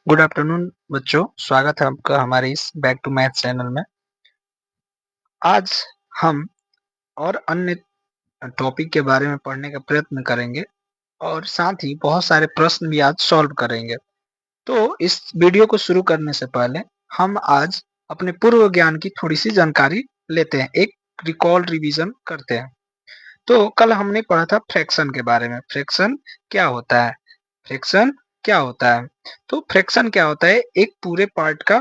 Good afternoon बच्चों, स्वागत है आपका हमारे इस बैक टू मैथ चैनल में। आज हम और अन्य टॉपिक के बारे में पढ़ने का प्रयत्न करेंगे और साथ ही बहुत सारे प्रश्न भी आज सॉल्व करेंगे। तो इस वीडियो को शुरू करने से पहले हम आज अपने पूर्व ज्ञान की थोड़ी सी जानकारी लेते हैं, एक रिकॉल रिवीजन करते हैं। तो कल हमने पढ़ा था फ्रैक्शन के बारे में। फ्रैक्शन क्या होता है? फ्रैक्शन क्या होता है? तो फ्रैक्शन क्या होता है? एक पूरे पार्ट का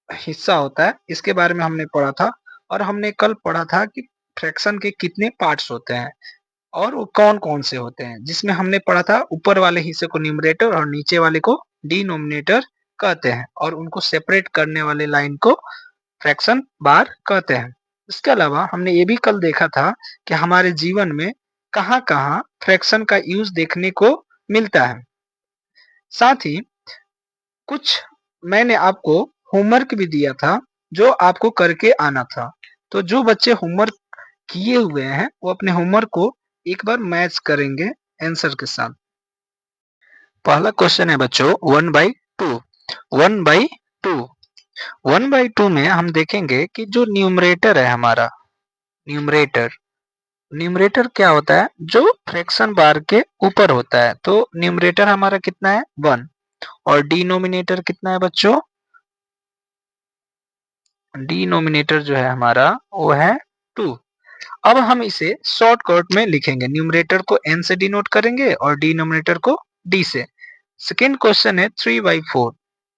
हिस्सा होता है, इसके बारे में हमने पढ़ा था। और हमने कल पढ़ा था कि फ्रैक्शन के कितने पार्ट्स होते हैं और वो कौन-कौन से होते हैं, जिसमें हमने पढ़ा था ऊपर वाले हिस्से को न्यूमरेटर और नीचे वाले को डिनोमिनेटर कहते हैं और उनको सेपरेट करने वाले लाइन को फ्रैक्शन बार कहते हैं। इसके अलावा हमने ये भी कल देखा था कि हमारे जीवन में कहाँ-कहाँ फ्रैक्शन का यूज देखने को मिलता है। साथ ही कुछ मैंने आपको होमवर्क भी दिया था जो आपको करके आना था। तो जो बच्चे होमवर्क किए हुए हैं वो अपने होमवर्क को एक बार मैच करेंगे आंसर के साथ। पहला क्वेश्चन है बच्चों 1/2। 1/2 1/2 में हम देखेंगे कि जो न्यूमरेटर है हमारा, न्यूमरेटर न्यूमरेटर क्या होता है? जो फ्रैक्शन बार के ऊपर होता है। तो न्यूमरेटर हमारा कितना है? 1 और डिनोमिनेटर कितना है बच्चों? डिनोमिनेटर जो है हमारा वो है 2। अब हम इसे शॉर्टकट में लिखेंगे, न्यूमरेटर को n से डिनोट करेंगे और डिनोमिनेटर को d से। सेकेंड क्वेश्चन है 3/4।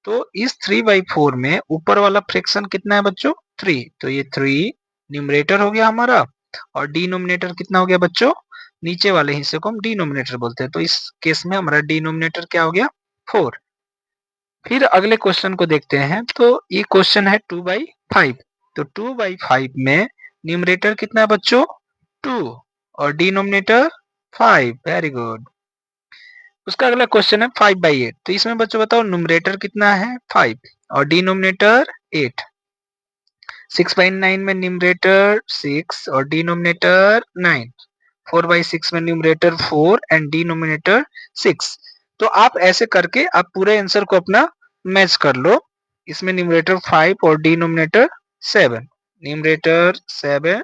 तो इस 3/4 में ऊपर वाला फ्रैक्शन कितना है बच्चों? 3। तो ये 3 न्यूमरेटर हो गया हमारा और डिनोमिनेटर कितना हो गया बच्चों? नीचे वाले हिस्से को हम डिनोमिनेटर बोलते हैं। तो इस केस में हमारा डिनोमिनेटर क्या हो गया? 4। फिर अगले क्वेश्चन को देखते हैं। तो ये क्वेश्चन है 2/5। तो 2/5 में न्यूमरेटर कितना है बच्चों? 2 और डिनोमिनेटर 5। Very good. उसका अगला क्वेश्चन है 5/8। तो इसमें बच्चों बताओ न्यूमरेटर कितना है? 5 और डिनोमिनेटर 8। 6/9 में न्यूमरेटर 6 और डिनोमिनेटर 9। 4/6 में न्यूमरेटर 4 एंड डिनोमिनेटर 6। तो आप ऐसे करके आप पूरे आंसर को अपना मैच कर लो। इसमें न्यूमरेटर 5 और denominator 7। Numerator 7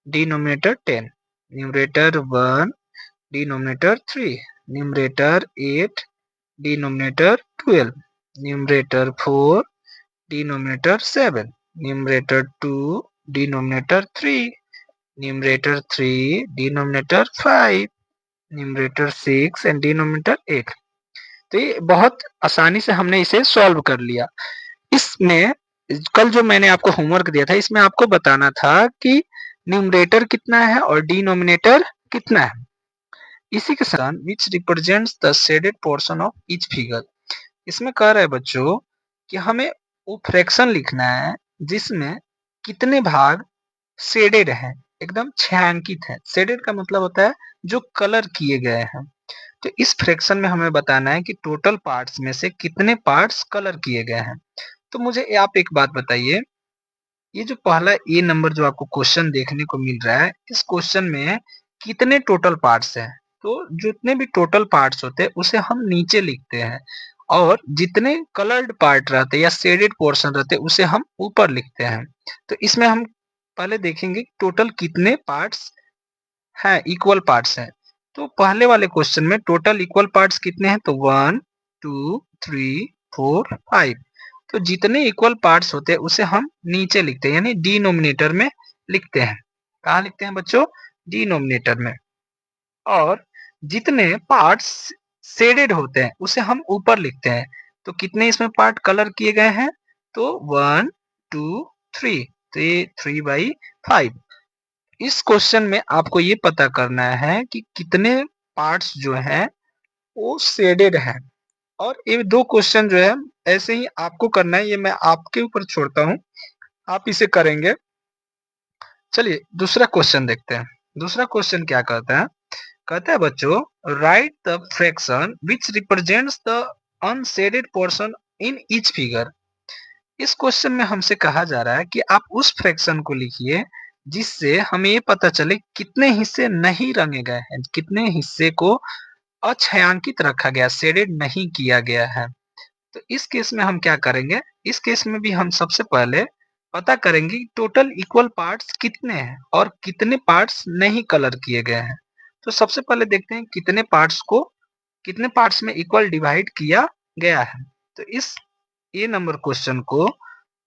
denominator 10। Numerator 1 denominator 3। Numerator 8 denominator 12। Numerator 4 denominator 7। Numerator 2 denominator 3। Numerator 3 denominator 5। Numerator 6 and denominator 8। तो ये बहुत आसानी से हमने इसे सॉल्व कर लिया। इसमें कल जो मैंने आपको होमवर्क दिया था इसमें आपको बताना था कि न्यूमरेटर कितना है और डिनोमिनेटर कितना है। इसी के साथ विच represents the shaded portion of each figure. इसमें कह रहा है बच्चों कि हमें वो फ्रैक्शन लिखना है जिसमें कितने भाग शेडेड है, एकदम छायांकित है। शेडेड का मतलब होता है जो कलर किए गए हैं। तो इस फ्रैक्शन में हमें बताना है कि टोटल पार्ट्स में से कितने पार्ट्स कलर किए गए हैं। तो मुझे आप एक बात बताइए, ये जो पहला ए नंबर जो आपको क्वेश्चन देखने को मिल रहा है, इस क्वेश्चन में कितने टोटल पार्ट्स हैं? तो जितने भी टोटल पार्ट्स होते हैं उसे हम नीचे लिखते हैं और जितने कलर्ड पार्ट रहते हैं या शेडेड पोर्शन रहते हैं उसे हम ऊपर लिखते हैं। तो इसमें हम पहले देखेंगे टोटल कितने पार्ट्स हैं, इक्वल पार्ट्स हैं। तो पहले वाले क्वेश्चन में टोटल इक्वल पार्ट्स कितने हैं? तो 1 2 3 4 5। तो जितने इक्वल पार्ट्स होते हैं उसे हम नीचे लिखते हैं, यानी डिनोमिनेटर में लिखते हैं। कहाँ लिखते हैं बच्चों? डिनोमिनेटर में। और जितने पार्ट्स शेडेड होते हैं उसे हम ऊपर लिखते हैं। तो कितने इसमें पार्ट कलर किए गए हैं? तो 1 2 3। तो ये 3/5। इस क्वेश्चन में आपको ये पता करना है कि कितने पार्ट्स जो हैं वो शेडेड हैं। और ये दो क्वेश्चन जो है ऐसे ही आपको करना है, ये मैं आपके ऊपर छोड़ता हूँ, आप इसे करेंगे। चलिए दूसरा क्वेश्चन देखते हैं। दूसरा क्वेश्चन क्या कहता है? कहता है बच्चों right the fraction which represents the unshaded portion in each figure. इस क्वेश्चन में हमसे कहा जा रहा है कि आप उस फ्रैक्शन को लिखिए जिससे हमें ये पता चले कितने हिस्से नहीं रंगे गए हैं, कितने हिस्से को अछायांकित रखा गया, शेडेड नहीं किया गया है। तो इस केस में हम क्या करेंगे, इस केस में भी हम सबसे पहले पता करेंगे टोटल इक्वल पार्ट्स कितने हैं और कितने पार्ट्स नहीं कलर किए गए हैं। तो सबसे पहले देखते हैं कितने पार्ट्स को कितने पार्ट्स में इक्वल डिवाइड किया गया है। तो इस ए नंबर क्वेश्चन को,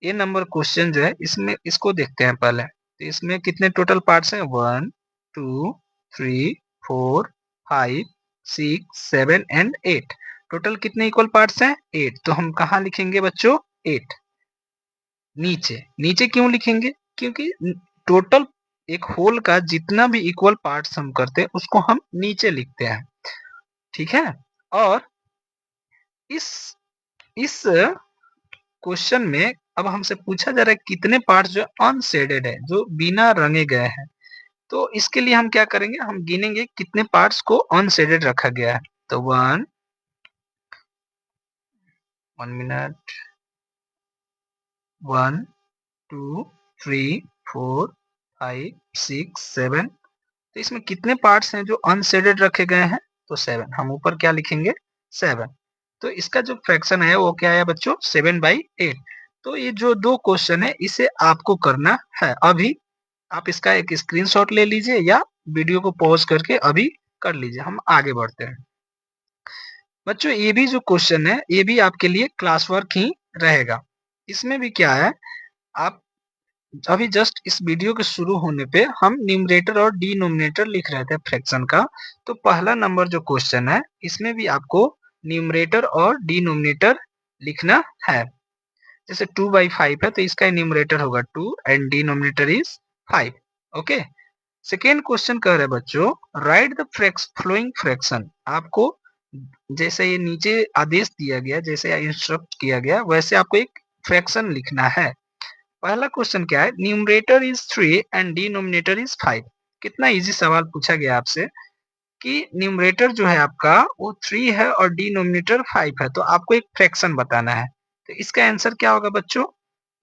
ए नंबर क्वेश्चन जो है इसमें इसको देखते हैं पहले। तो इसमें कितने टोटल पार्ट्स हैं, 1 2 3 4 5 6 7 एंड 8। टोटल कितने इक्वल पार्ट्स हैं, 8। तो हम कहाँ लिखेंगे बच्चों, 8 नीचे। नीचे क्यों लिखेंगे, क्योंकि टोटल एक होल का जितना भी इक्वल पार्ट्स हम करते हैं उसको हम नीचे लिखते हैं, ठीक है। और इस इस क्वेश्चन में अब हमसे पूछा जा रहा है कितने पार्ट्स जो अनशेडेड है, जो बिना रंगे गए हैं। तो इसके लिए हम क्या करेंगे, हम गिनेंगे कितने पार्ट्स को अनशेडेड रखा गया है। तो 1 मिनट 1 2 3 4 5 6 7। तो इसमें कितने पार्ट्स हैं जो अनशेडेड रखे गए हैं, तो 7। हम ऊपर क्या लिखेंगे, 7। तो इसका जो फ्रैक्शन है वो क्या है बच्चों, 7/8। तो ये जो दो क्वेश्चन है इसे आपको करना है अभी। आप इसका एक स्क्रीनशॉट ले लीजिए या वीडियो को पॉज करके अभी कर लीजिए। हम आगे बढ़ते हैं बच्चों। ये भी जो क्वेश्चन है ये भी आपके लिए क्लास वर्क ही रहेगा। इसमें भी क्या है, आप अभी जस्ट इस वीडियो के शुरू होने पे हम न्यूमरेटर और डिनोमिनेटर लिख रहे थे फ्रैक्शन का। तो पहला नंबर जो क्वेश्चन है इसमें भी आपको न्यूमरेटर और डिनोमिनेटर लिखना है। जैसे 2/5 है तो इसका न्यूमरेटर होगा 2 and denominator is 5। Okay. Second question कह रहे हैं बच्चों, राइट द फ्लोइंग फ्रैक्शन। आपको जैसे ये नीचे आदेश दिया गया, जैसे इंस्ट्रक्ट किया गया वैसे आपको एक फ्रैक्शन लिखना है। पहला क्वेश्चन क्या है, numerator is 3 and denominator is 5। कितना इजी सवाल पूछा गया आपसे कि न्यूमरेटर जो है आपका वो 3 है और डिनोमिनेटर 5 है, तो आपको एक फ्रैक्शन बताना है। तो इसका आंसर क्या होगा बच्चों,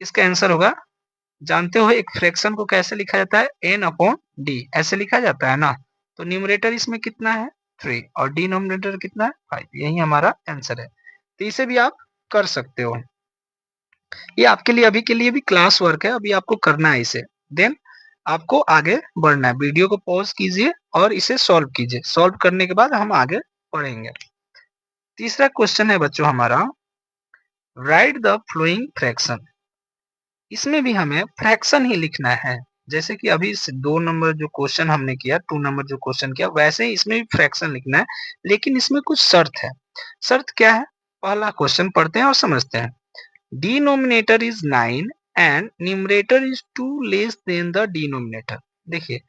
इसका आंसर होगा, जानते हो एक फ्रैक्शन को कैसे लिखा जाता है, n/d ऐसे लिखा जाता है ना। तो न्यूमरेटर इसमें कितना है, 3 और डिनोमिनेटर कितना है, 5। यही हमारा आंसर है। तो इसे भी आप कर सकते हो। ये आपके लिए अभी के लिए भी क्लास वर्क है, अभी आपको करना है इसे। देन आपको आगे बढ़ना है। वीडियो को पॉज कीजिए और इसे सॉल्व कीजिए। सॉल्व करने के बाद हम आगे बढ़ेंगे। तीसरा क्वेश्चन है बच्चों हमारा, राइट द फ्लोइंग फ्रैक्शन। इसमें भी हमें फ्रैक्शन ही लिखना है। जैसे कि अभी 2 नंबर जो क्वेश्चन हमने किया, 2 नंबर जो क्वेश्चन किया, वैसे ही इसमें भी फ्रैक्शन लिखना है। लेकिन इसमें कुछ शर्त है। शर्त क्या है, पहला क्वेश्चन पढ़ते हैं और समझते हैं। Denominator is 9 and numerator is 2 less than the denominator। देखिए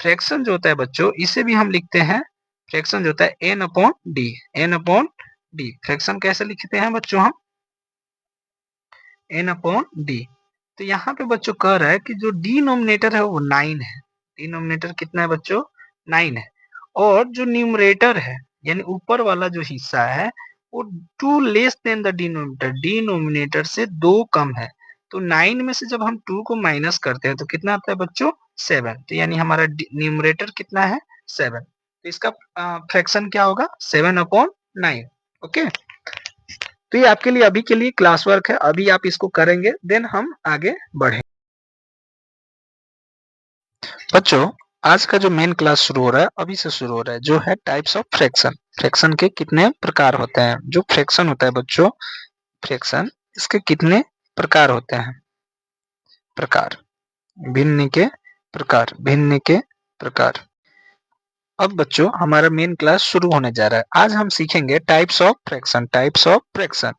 फ्रैक्शन जो होता है बच्चों इसे भी हम लिखते हैं, फ्रैक्शन जो होता है n/d। n/d फ्रैक्शन कैसे लिखते हैं बच्चों हम, n/d। तो यहाँ पे बच्चों कह रहा है कि जो डिनोमिनेटर है वो 9 है। डिनोमिनेटर कितना है बच्चों, 9 है। और जो न्यूमरेटर है यानी ऊपर वाला जो हिस्सा है वो 2 less than the denominator, denominator से 2 कम है। तो 9 में से जब हम 2 को माइनस करते हैं तो कितना आता है बच्चों, 7। तो यानी हमारा न्यूमरेटर कितना है, 7। तो इसका फ्रैक्शन क्या होगा, 7/9। ओके। तो ये आपके लिए अभी के लिए क्लास वर्क है, अभी आप इसको करेंगे देन हम आगे बढ़ेंगे। बच्चों आज का जो मेन क्लास शुरू हो रहा है अभी से शुरू हो रहा है, जो है टाइप्स ऑफ फ्रैक्शन। फ्रैक्शन के कितने प्रकार होते हैं, जो फ्रैक्शन होता है बच्चों, फ्रैक्शन इसके कितने प्रकार होते हैं, प्रकार, भिन्न के प्रकार, भिन्न के प्रकार। अब बच्चों हमारा मेन क्लास शुरू होने जा रहा है। आज हम सीखेंगे types of fraction. Types of fraction,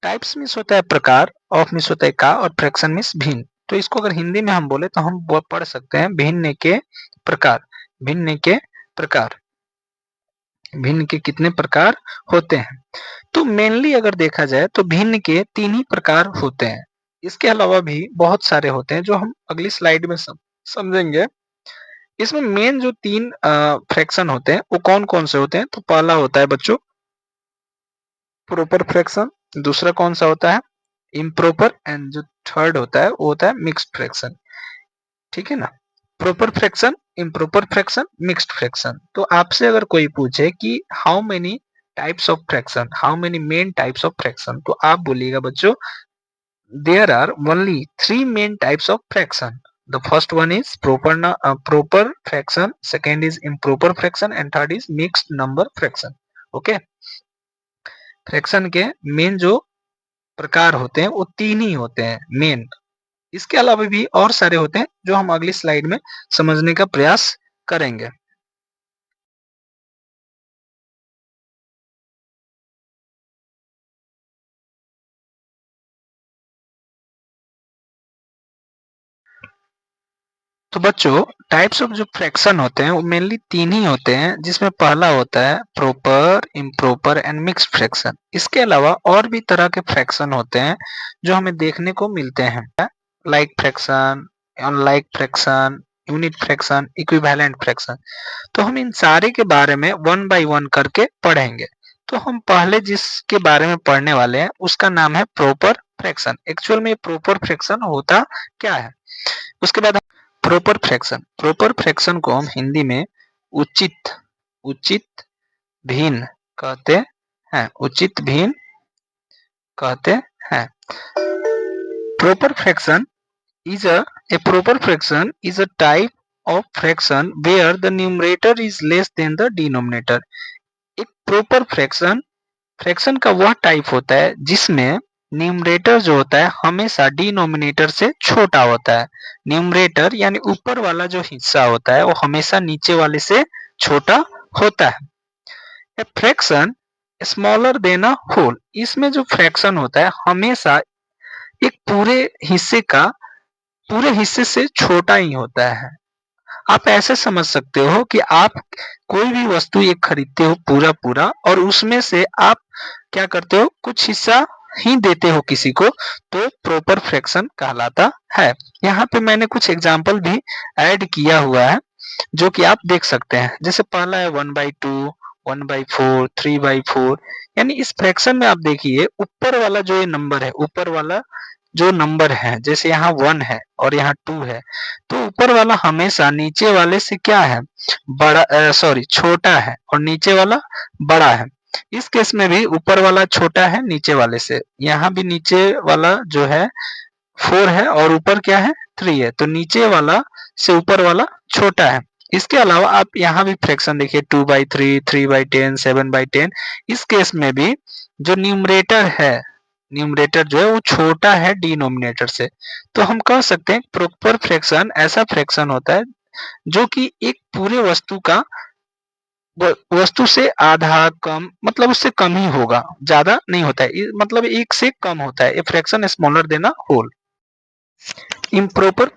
types means होता है प्रकार, ऑफ मीन्स होता है का, और फ्रैक्शन मीन्स भिन्न। तो इसको अगर हिंदी में हम बोले तो हम पढ़ सकते हैं भिन्न के प्रकार। भिन्न के प्रकार, भिन्न के कितने प्रकार होते हैं। तो मेनली अगर देखा जाए तो भिन्न के 3 ही प्रकार होते हैं। इसके अलावा भी बहुत सारे होते हैं जो हम अगली स्लाइड में समझेंगे। इसमें मेन जो 3 फ्रैक्शन होते हैं वो कौन कौन से होते हैं, तो पहला होता है बच्चों प्रॉपर फ्रैक्शन, दूसरा कौन सा होता है इम्प्रॉपर, एंड जो थर्ड होता है वो होता है मिक्स्ड फ्रैक्शन। ठीक है ना, proper fraction, improper fraction, mixed fraction. तो आपसे अगर कोई पूछे कि how many types of fraction, how many main types of fraction, तो आप बोलिएगा बच्चों there are only three main types of fraction. The first one is proper fraction, second is improper fraction, and third is mixed number fraction. Okay, fraction के main जो प्रकार होते हैं वो तीन ही होते हैं मेन। इसके अलावा भी और सारे होते हैं जो हम अगली स्लाइड में समझने का प्रयास करेंगे। तो बच्चों टाइप्स ऑफ जो फ्रैक्शन होते हैं वो मेनली तीन ही होते हैं, जिसमें पहला होता है proper, improper and mixed fraction. इसके अलावा और भी तरह के फ्रैक्शन होते हैं जो हमें देखने को मिलते हैं, like fraction, unlike fraction, unit fraction, equivalent fraction. तो हम इन सारे के बारे में वन बाय वन करके पढ़ेंगे। तो हम पहले जिसके बारे में पढ़ने वाले हैं उसका नाम है प्रॉपर फ्रैक्शन। एक्चुअल में प्रॉपर फ्रैक्शन होता क्या है, उसके बाद प्रॉपर फ्रैक्शन को हम हिंदी में उचित भिन्न कहते हैं, उचित भिन्न कहते हैं। Proper fraction is a proper fraction is a type of fraction where the numerator is less than the denominator. एक प्रॉपर फ्रैक्शन का वह टाइप होता है जिसमें न्यूमरेटर जो होता है हमेशा डिनोमिनेटर से छोटा होता है। न्यूमरेटर यानी ऊपर वाला जो हिस्सा होता है वो हमेशा नीचे वाले से छोटा होता है। A fraction smaller than a whole, इसमें जो फ्रैक्शन होता है हमेशा एक पूरे हिस्से से छोटा ही होता है। आप ऐसे समझ सकते हो कि आप कोई भी वस्तु एक खरीदते हो पूरा और उसमें से आप क्या करते हो, कुछ हिस्सा ही देते हो किसी को, तो प्रॉपर फ्रैक्शन कहलाता है। यहाँ पे मैंने कुछ एग्जाम्पल भी ऐड किया हुआ है जो कि आप देख सकते हैं। जैसे पहला है 1/2, 1/4, 3/4। यानी इस फ्रैक्शन में आप देखिए ऊपर वाला जो ये नंबर है, ऊपर वाला जो नंबर है, जैसे यहाँ 1 है और यहाँ 2 है, तो ऊपर वाला हमेशा नीचे वाले से क्या है, छोटा है और नीचे वाला बड़ा है। इस केस में भी ऊपर वाला छोटा है नीचे वाले से। यहाँ भी नीचे वाला जो है 4 है और ऊपर क्या है 3 है, तो नीचे वाला से ऊपर वाला छोटा है। इसके अलावा आप यहाँ भी फ्रैक्शन देखिए 2/3, 3/10, 7/10। इस केस में भी जो न्यूमरेटर जो है वो छोटा है डिनोमिनेटर से। तो हम कह सकते हैं प्रॉपर फ्रैक्शन ऐसा फ्रैक्शन होता है जो कि एक पूरे वस्तु से आधा कम, मतलब उससे कम ही होगा, ज्यादा नहीं होता है, मतलब एक से कम होता है। ये fraction smaller than a whole. Improper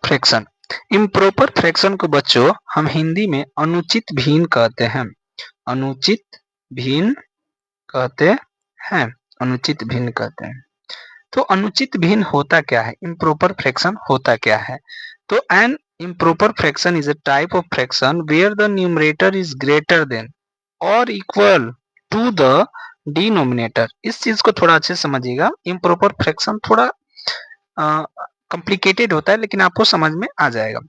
fraction को बच्चों हम हिंदी में अनुचित भिन्न कहते हैं। अनुचित भिन्न कहते हैं। तो अनुचित भिन्न होता क्या है, इम्प्रॉपर फ्रैक्शन होता क्या है? तो an improper fraction is a type of fraction where the numerator is greater than और इक्वल टू द डिनोमिनेटर। इस चीज को थोड़ा अच्छे से समझिएगा। इम्प्रॉपर फ्रैक्शन थोड़ा कॉम्प्लिकेटेड होता है लेकिन आपको समझ में आ जाएगा।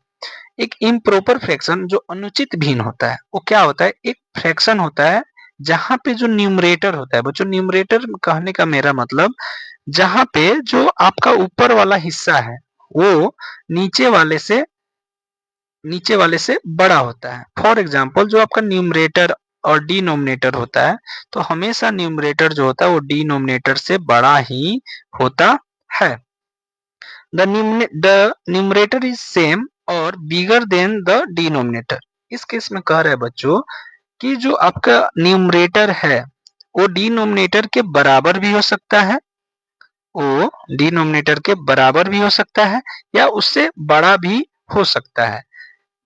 एक इम्प्रॉपर फ्रैक्शन जो अनुचित भिन्न होता है वो क्या होता है, एक फ्रैक्शन होता है जहां पे जो न्यूमरेटर होता है, बच्चों न्यूमरेटर कहने का मेरा मतलब जहां पे जो आपका ऊपर वाला हिस्सा है वो नीचे वाले से बड़ा होता है। फॉर एग्जांपल जो आपका न्यूमरेटर और डिनोमिनेटर होता है, तो हमेशा न्यूमरेटर जो होता है वो डिनोमिनेटर से बड़ा ही होता है। द न्यूमरेटर इज सेम और बिगर देन द डिनोमिनेटर। इस केस में कह रहे हैं बच्चों कि जो आपका न्यूमरेटर है वो डिनोमिनेटर के बराबर भी हो सकता है, या उससे बड़ा भी हो सकता है।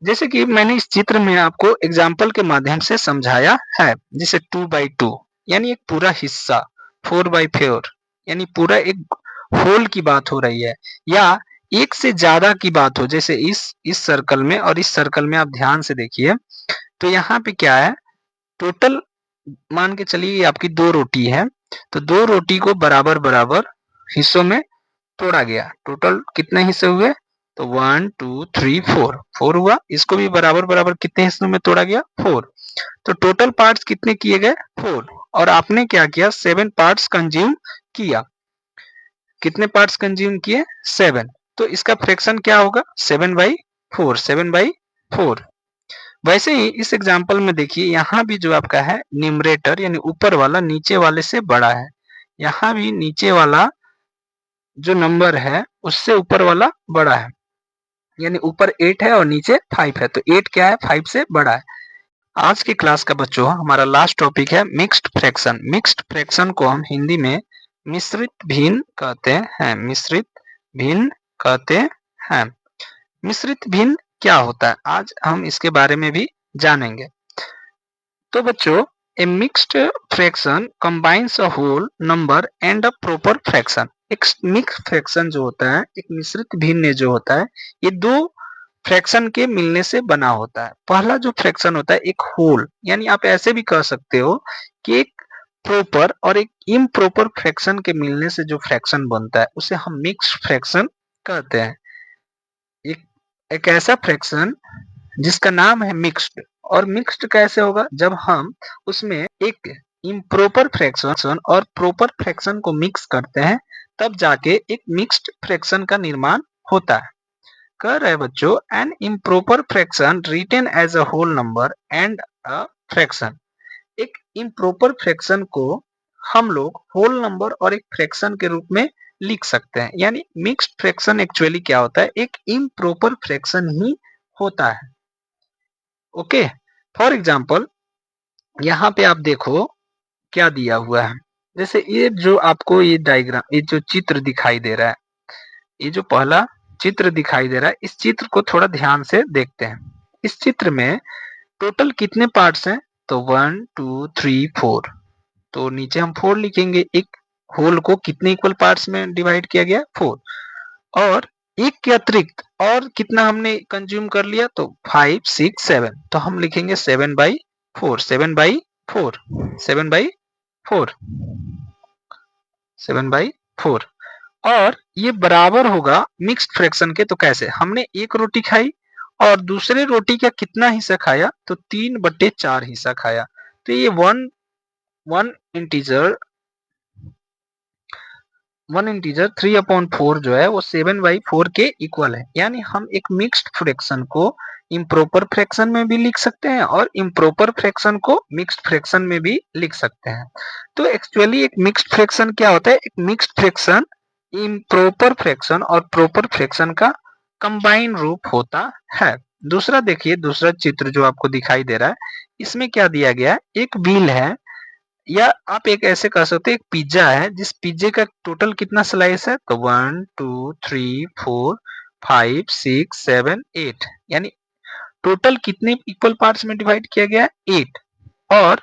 जैसे कि मैंने इस चित्र में आपको एग्जाम्पल के माध्यम से समझाया है। जैसे 2/2 यानी एक पूरा हिस्सा, 4/4 यानी पूरा एक होल की बात हो रही है, या एक से ज्यादा की बात हो, जैसे इस सर्कल में और इस सर्कल में आप ध्यान से देखिए तो यहाँ पे क्या है, टोटल मान के चलिए आपकी 2 रोटी है, तो 2 रोटी को बराबर बराबर हिस्सों में तोड़ा गया। टोटल कितने हिस्से हुए, तो 1 2 3 4 हुआ। इसको भी बराबर बराबर कितने हिस्सों में तोड़ा गया, 4। तो टोटल पार्ट्स कितने किए गए, 4। और आपने क्या किया 7 पार्ट्स कंज्यूम किया। कितने पार्ट्स कंज्यूम किए 7। तो इसका फ्रैक्शन क्या होगा 7/4, 7/4। वैसे ही इस एग्जांपल में देखिए यहाँ भी जो आपका है न्यूमरेटर यानी ऊपर वाला नीचे वाले से बड़ा है। यहाँ भी नीचे वाला जो नंबर है उससे ऊपर वाला बड़ा है, यानी ऊपर 8 है और नीचे 5 है, तो 8 क्या है 5 से बड़ा है। आज की क्लास का बच्चों हमारा लास्ट टॉपिक है मिक्स्ड फ्रैक्शन। मिक्स्ड फ्रैक्शन को हम हिंदी में मिश्रित भिन्न कहते हैं। मिश्रित भिन्न कहते हैं। मिश्रित भिन्न क्या होता है आज हम इसके बारे में भी जानेंगे। तो बच्चों A mixed fraction combines a whole number and a proper fraction. एक मिक्स्ड फ्रैक्शन जो होता है, एक मिश्रित भिन्न जो होता है, ये दो फ्रैक्शन के मिलने से बना होता है। पहला जो फ्रैक्शन होता है एक होल, यानी आप ऐसे भी कह सकते हो कि एक प्रॉपर और एक इम्प्रॉपर फ्रैक्शन के मिलने से जो फ्रैक्शन बनता है उसे हम मिक्स्ड फ्रैक्शन कहते हैं। एक ऐसा फ्रैक्शन जिसका नाम है मिक्स्ड। और मिक्स्ड कैसे होगा जब हम उसमें एक इम्प्रॉपर फ्रैक्शन और प्रॉपर फ्रैक्शन को मिक्स करते हैं, तब जाके एक मिक्स्ड फ्रैक्शन का निर्माण होता है। कह रहे बच्चों an improper fraction written as a whole number and a fraction. एक इम्प्रॉपर फ्रैक्शन को हम लोग होल नंबर और एक फ्रैक्शन के रूप में लिख सकते हैं। यानी मिक्स्ड फ्रैक्शन एक्चुअली क्या होता है, एक इम्प्रॉपर फ्रैक्शन ही होता है। ओके, फॉर एग्जाम्पल यहाँ पे आप देखो क्या दिया हुआ है। जैसे ये जो आपको ये डायग्राम, ये जो चित्र दिखाई दे रहा है, ये जो पहला चित्र दिखाई दे रहा है, इस चित्र को थोड़ा ध्यान से देखते हैं। इस चित्र में टोटल कितने पार्ट्स हैं, तो 1 2 3 4। तो नीचे हम 4 लिखेंगे। एक होल को कितने इक्वल पार्ट्स में डिवाइड किया गया 4। और एक के अतिरिक्त और कितना हमने कंज्यूम कर लिया, तो 5 6 7। तो हम लिखेंगे 7/4, 7/4, 7/4, 7/4। और ये बराबर होगा मिक्स्ड फ्रैक्शन के। तो कैसे, हमने एक रोटी खाई और दूसरे रोटी का कितना हिस्सा खाया, तो 3/4 हिस्सा खाया। तो ये वन इंटीजर 3/4 जो है वो 7/4 के इक्वल है। यानी हम एक मिक्स्ड फ्रैक्शन को इम्प्रॉपर फ्रैक्शन में भी लिख सकते हैं और इम्प्रॉपर फ्रैक्शन को मिक्स्ड फ्रैक्शन में भी लिख सकते हैं। तो एक्चुअली एक मिक्स्ड फ्रैक्शन क्या होता है, एक मिक्स्ड फ्रैक्शन इम्प्रॉपर फ्रैक्शन और प्रॉपर फ्रैक्शन का कंबाइन रूप होता है। दूसरा देखिए, दूसरा चित्र जो आपको दिखाई दे रहा है, इसमें क्या दिया गया है, एक व्हील है, या आप एक ऐसे कह सकते हैं एक पिज्जा है, जिस पिज्जे का टोटल कितना स्लाइस है, तो 1 2 3 4 5 6 7 8। यानी टोटल कितने इक्वल पार्ट्स में डिवाइड किया गया है 8। और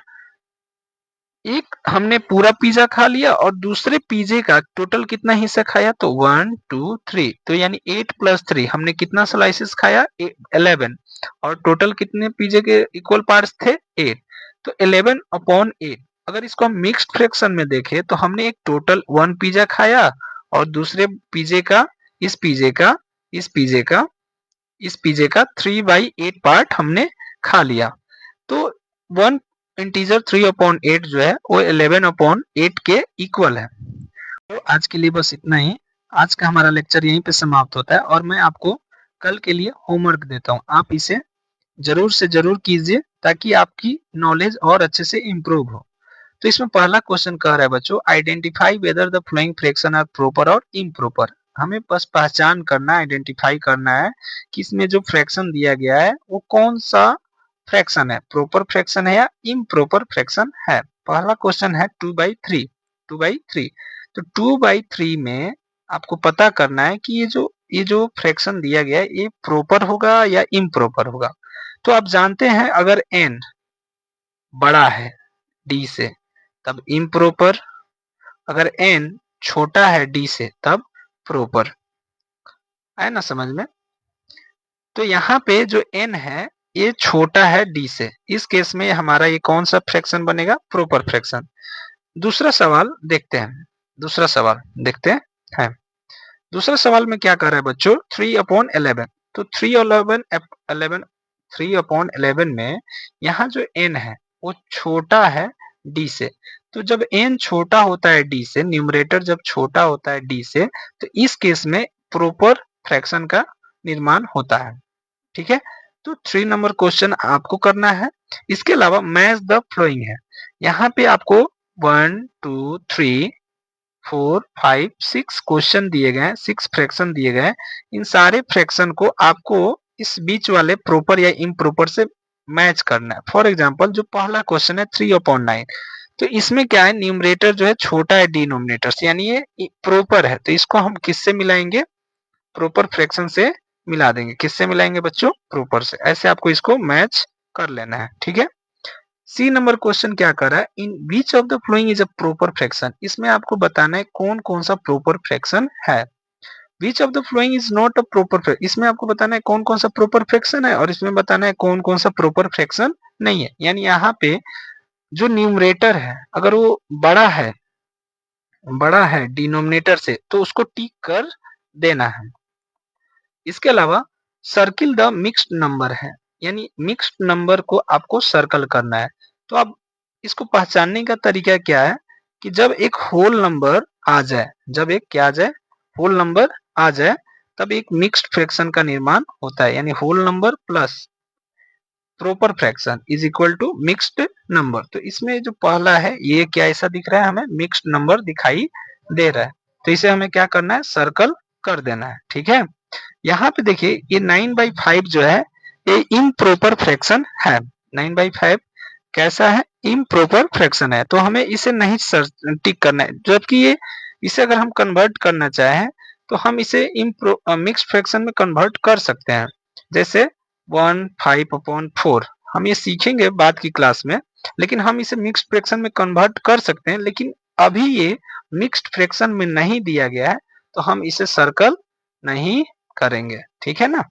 एक हमने पूरा पिज्जा खा लिया और दूसरे पिज्जे का टोटल कितना हिस्सा खाया, तो 1 2 3। तो यानी 8 + 3 हमने कितना स्लाइसेस खाया 11। और टोटल कितने पिज्जे के इक्वल पार्ट्स थे 8। तो 11/8। अगर इसको हम मिक्स्ड फ्रैक्शन में देखें तो हमने एक टोटल 1 पिज्जा खाया और दूसरे पिज्जे का, इस पिज्जे का, इस पिज्जे का, इस पिज्जे का 3/8 पार्ट हमने खा लिया। तो 1 इंटीजर 3/8 जो है वो 11/8 के इक्वल है। तो आज के लिए बस इतना ही। आज का हमारा लेक्चर यहीं पे समाप्त होता है और मैं आपको कल के लिए होमवर्क देता हूँ। आप इसे जरूर से जरूर कीजिए ताकि आपकी नॉलेज और अच्छे से इम्प्रूव हो। तो इसमें पहला क्वेश्चन कह रहा है बच्चों, identify whether the following fraction are proper और इम्प्रॉपर। हमें बस पहचान करना, आइडेंटिफाई करना है कि इसमें जो फ्रैक्शन दिया गया है वो कौन सा फ्रैक्शन है, प्रॉपर फ्रैक्शन है या इम्प्रॉपर फ्रैक्शन है। पहला क्वेश्चन है 2/3, 2/3। तो 2/3 में आपको पता करना है कि ये जो फ्रैक्शन दिया गया है ये प्रॉपर होगा या इम्प्रॉपर होगा। तो आप जानते हैं अगर n बड़ा है d से तब इम्प्रॉपर, अगर n छोटा है d से तब प्रॉपर। आया ना समझ में। तो यहाँ पे जो n है ये छोटा है d से, इस केस में हमारा ये कौन सा फ्रैक्शन बनेगा, प्रॉपर फ्रैक्शन। दूसरा सवाल देखते हैं, दूसरा सवाल देखते हैं। दूसरा सवाल में क्या कर रहा है बच्चों, 3/11। तो 3/11 में यहाँ जो n है वो छोटा है d से, तो जब n छोटा होता है d से, न्यूमरेटर जब छोटा होता है d से, तो इस केस में प्रॉपर फ्रैक्शन का निर्माण होता है। ठीक है, तो 3 नंबर क्वेश्चन आपको करना है। इसके अलावा मैच द फ्लोइंग है, यहाँ पे आपको 1 2 3 4 5 6 क्वेश्चन दिए गए हैं, 6 फ्रैक्शन दिए गए हैं। इन सारे फ्रैक्शन को आपको इस बीच वाले प्रॉपर या इम्प्रॉपर से मैच करना है। फॉर एग्जांपल जो पहला क्वेश्चन है 3/9, तो इसमें क्या है, न्यूमरेटर जो है छोटा है डिनोमिनेटर से, यानी ये प्रॉपर है, तो इसको हम किससे मिलाएंगे, प्रॉपर फ्रैक्शन से मिला देंगे। किससे मिलाएंगे बच्चों, प्रॉपर से। ऐसे आपको इसको मैच कर लेना है। ठीक है, सी नंबर क्वेश्चन क्या कर रहा है, in which of the following is a proper fraction, इसमें आपको बताना है कौन कौन सा प्रॉपर फ्रैक्शन है। विच of the following is not a proper fraction, इसमें आपको बताना है कौन कौन सा प्रॉपर फ्रैक्शन है, और इसमें बताना है कौन कौन सा प्रॉपर फ्रैक्शन नहीं है। यानी यहाँ पे जो न्यूमरेटर है अगर वो बड़ा है डिनोमिनेटर से, तो उसको टिक कर देना है। इसके अलावा सर्किल द मिक्स्ड नंबर है, यानी मिक्स्ड नंबर को आपको सर्कल करना है। तो अब इसको पहचानने का तरीका क्या है कि जब एक होल नंबर आ जाए, जब एक क्या आ जाए, होल नंबर आ जाए, तब एक मिक्स्ड फ्रैक्शन का निर्माण होता है। यानी whole number plus proper fraction is equal to mixed number. तो इसमें जो पहला है ये क्या ऐसा दिख रहा है, हमें मिक्स्ड नंबर दिखाई दे रहा है, तो इसे हमें क्या करना है, सर्कल कर देना है। ठीक है, यहाँ पे देखिए ये 9/5 जो है ये इम्प्रॉपर फ्रैक्शन है। 9/5 कैसा है, इम्प्रॉपर फ्रैक्शन है, तो हमें इसे नहीं टिक करना है। जबकि ये इसे अगर हम कन्वर्ट करना चाहें तो हम इसे मिक्स्ड फ्रैक्शन में कन्वर्ट कर सकते हैं। जैसे 1/5/4 हम ये सीखेंगे बाद की क्लास में, लेकिन हम इसे मिक्स्ड फ्रैक्शन में कन्वर्ट कर सकते हैं। लेकिन अभी ये मिक्स्ड फ्रैक्शन में नहीं दिया गया है, तो हम इसे सर्कल नहीं करेंगे। ठीक है ना,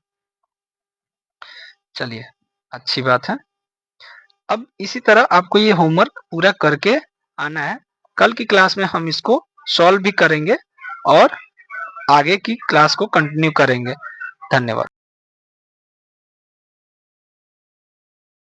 चलिए अच्छी बात है। अब इसी तरह आपको ये होमवर्क पूरा करके आना है। कल की क्लास में हम इसको सॉल्व भी करेंगे और आगे की क्लास को कंटिन्यू करेंगे। धन्यवाद।